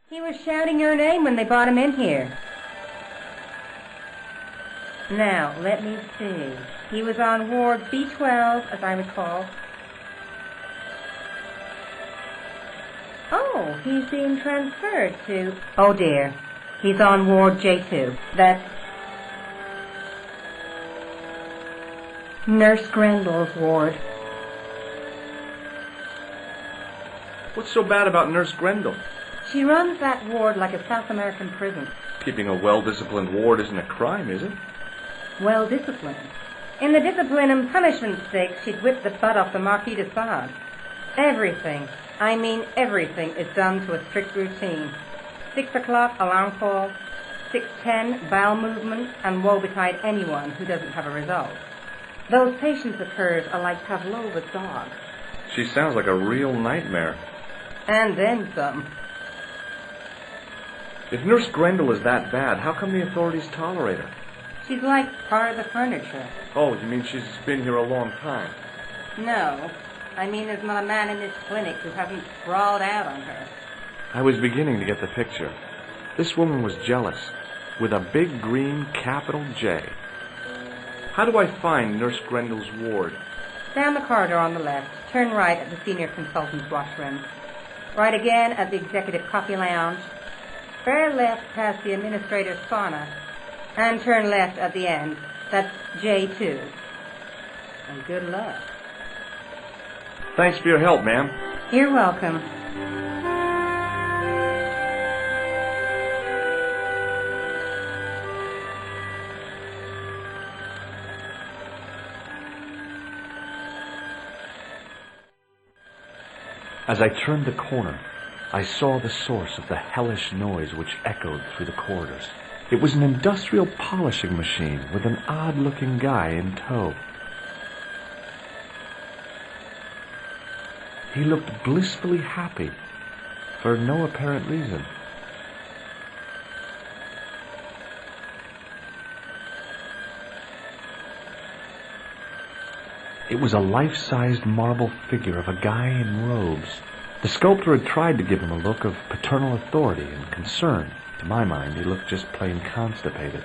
He was shouting your name when they brought him in here. Now, let me see. He was on Ward B12, as I recall. Oh, he's being transferred to... Oh, dear. He's on Ward J2. That's Nurse Grendel's ward. What's so bad about Nurse Grendel? She runs that ward like a South American prison. Keeping a well-disciplined ward isn't a crime, is it? Well-disciplined. In the discipline and punishment stakes, she'd whip the butt off the Marquis de Sade. Everything, I mean everything, is done to a strict routine. 6 o'clock, alarm call. 6:10, bowel movement, and woe betide anyone who doesn't have a result. Those patients of hers are like Pavlova's dog. She sounds like a real nightmare. And then some. If Nurse Grendel is that bad, how come the authorities tolerate her? She's like part of the furniture. Oh, you mean she's been here a long time? No. I mean there's not a man in this clinic who hasn't sprawled out on her. I was beginning to get the picture. This woman was jealous, with a big green capital J. How do I find Nurse Grendel's ward? Down the corridor on the left. Turn right at the senior consultant's washroom. Right again at the executive coffee lounge. Bear left past the administrator's sauna. And turn left at the end. That's J2. And good luck. Thanks for your help, ma'am. You're welcome. As I turned the corner, I saw the source of the hellish noise which echoed through the corridors. It was an industrial polishing machine with an odd-looking guy in tow. He looked blissfully happy, for no apparent reason. It was a life-sized marble figure of a guy in robes. The sculptor had tried to give him a look of paternal authority and concern. To my mind, he looked just plain constipated.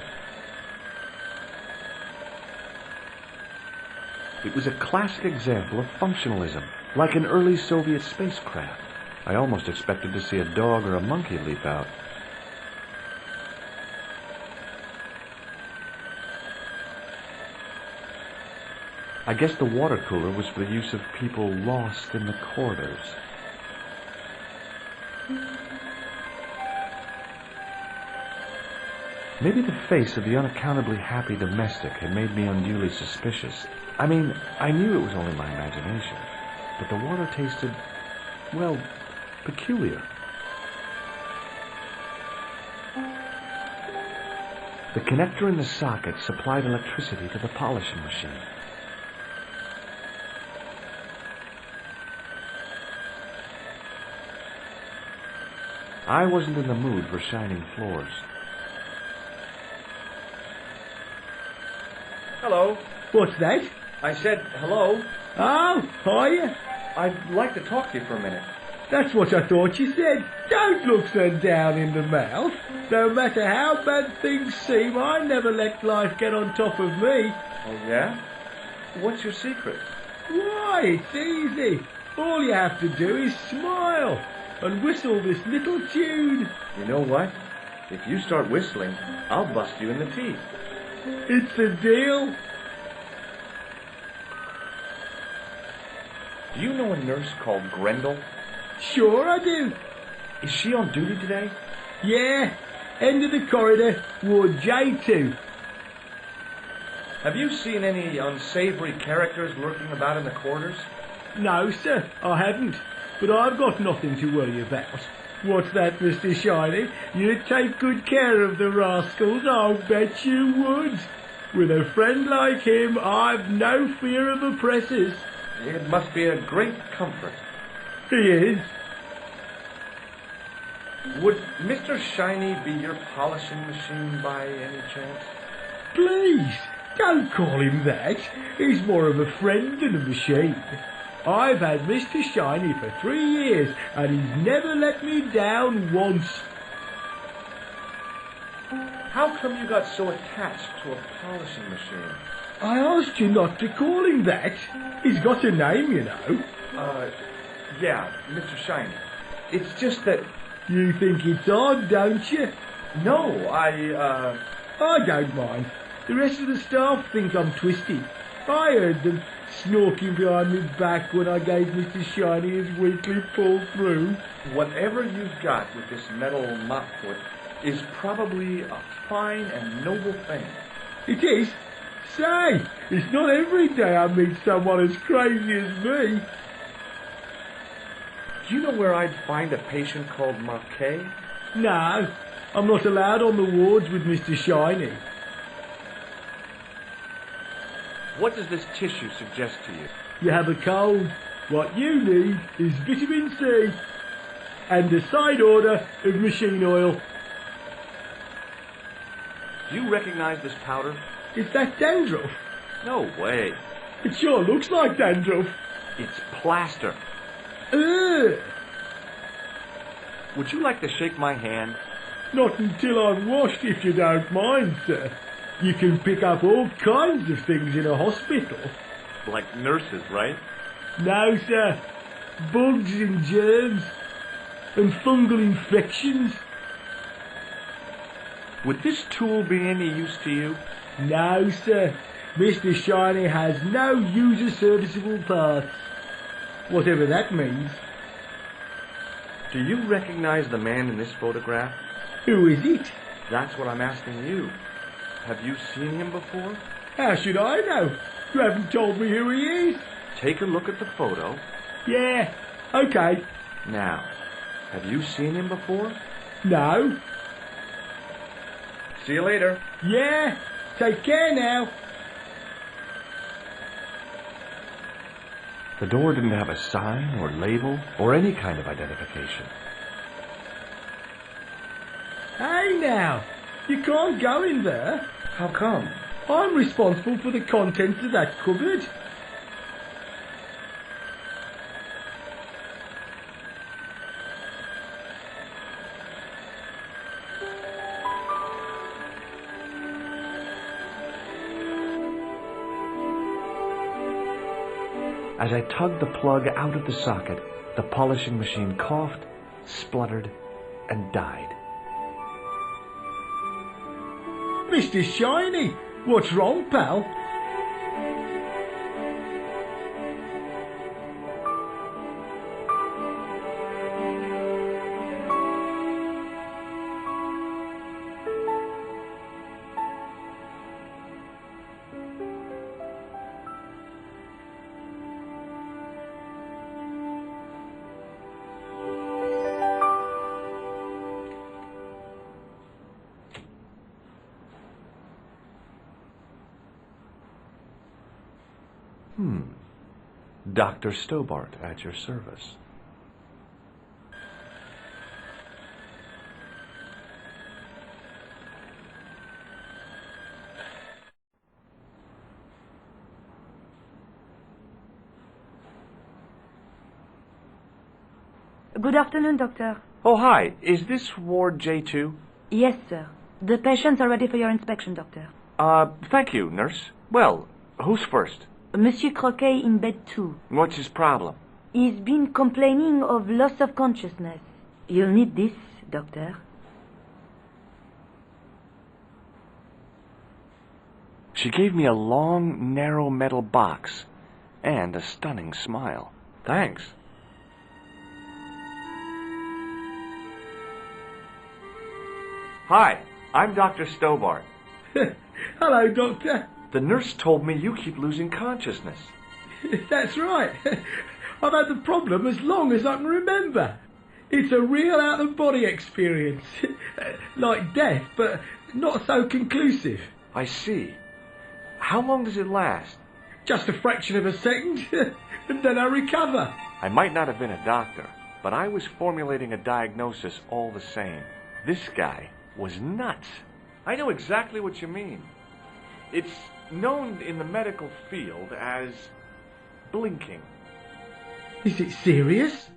It was a classic example of functionalism, like an early Soviet spacecraft. I almost expected to see a dog or a monkey leap out. I guess the water cooler was for the use of people lost in the corridors. Maybe the face of the unaccountably happy domestic had made me unduly suspicious. I mean, I knew it was only my imagination, but the water tasted, well, peculiar. The connector in the socket supplied electricity to the polishing machine. I wasn't in the mood for shining floors. Hello. What's that? I said hello. Oh, hiya. I'd like to talk to you for a minute. That's what I thought you said. Don't look so down in the mouth. No matter how bad things seem, I never let life get on top of me. Oh, yeah? What's your secret? Why, it's easy. All you have to do is smile and whistle this little tune. You know what? If you start whistling, I'll bust you in the teeth. It's a deal. Do you know a nurse called Grendel? Sure I do. Is she on duty today? Yeah, end of the corridor, Ward J2. Have you seen any unsavory characters lurking about in the corridors? No, sir, I haven't. But I've got nothing to worry about. What's that, Mr. Shiny? You'd take good care of the rascals, I'll bet you would. With a friend like him, I've no fear of oppressors. It must be a great comfort. He is. Would Mr. Shiny be your polishing machine by any chance? Please, don't call him that. He's more of a friend than a machine. I've had Mr. Shiny for 3 years, and he's never let me down once. How come you got so attached to a polishing machine? I asked you not to call him that. He's got a name, you know. Yeah, Mr. Shiny. It's just that... You think it's odd, don't you? No, I don't mind. The rest of the staff think I'm twisted. I heard them snorking behind my back when I gave Mr. Shiny his weekly pull through. Whatever you've got with this metal mop foot is probably a fine and noble thing. It is? Say, it's not every day I meet someone as crazy as me. Do you know where I'd find a patient called Marquet? No, I'm not allowed on the wards with Mr. Shiny. What does this tissue suggest to you? You have a cold. What you need is vitamin C and a side order of machine oil. Do you recognize this powder? Is that dandruff? No way. It sure looks like dandruff. It's plaster. Ugh. Would you like to shake my hand? Not until I'm washed, if you don't mind, sir. You can pick up all kinds of things in a hospital. Like nurses, right? No, sir. Bugs and germs. And fungal infections. Would this tool be any use to you? No, sir. Mr. Shiny has no user-serviceable parts. Whatever that means. Do you recognize the man in this photograph? Who is it? That's what I'm asking you. Have you seen him before? How should I know? You haven't told me who he is. Take a look at the photo. Yeah, okay. Now, have you seen him before? No. See you later. Yeah, take care now. The door didn't have a sign or label or any kind of identification. Hey now, you can't go in there. How come? I'm responsible for the contents of that cupboard. As I tugged the plug out of the socket, the polishing machine coughed, spluttered, and died. Mr. Shiny, what's wrong, pal? Dr. Stobart at your service. Good afternoon, Doctor. Oh, hi. Is this Ward J2? Yes, sir. The patients are ready for your inspection, Doctor. Thank you, nurse. Well, who's first? Monsieur Croquet in bed 2. What's his problem? He's been complaining of loss of consciousness. You'll need this, Doctor. She gave me a long, narrow metal box and a stunning smile. Thanks. Hi, I'm Dr. Stobart. Hello, Doctor. The nurse told me you keep losing consciousness. That's right. I've had the problem as long as I can remember. It's a real out-of-body experience. Like death, but not so conclusive. I see. How long does it last? Just a fraction of a second, and then I recover. I might not have been a doctor, but I was formulating a diagnosis all the same. This guy was nuts. I know exactly what you mean. It's known in the medical field as blinking. Is it serious?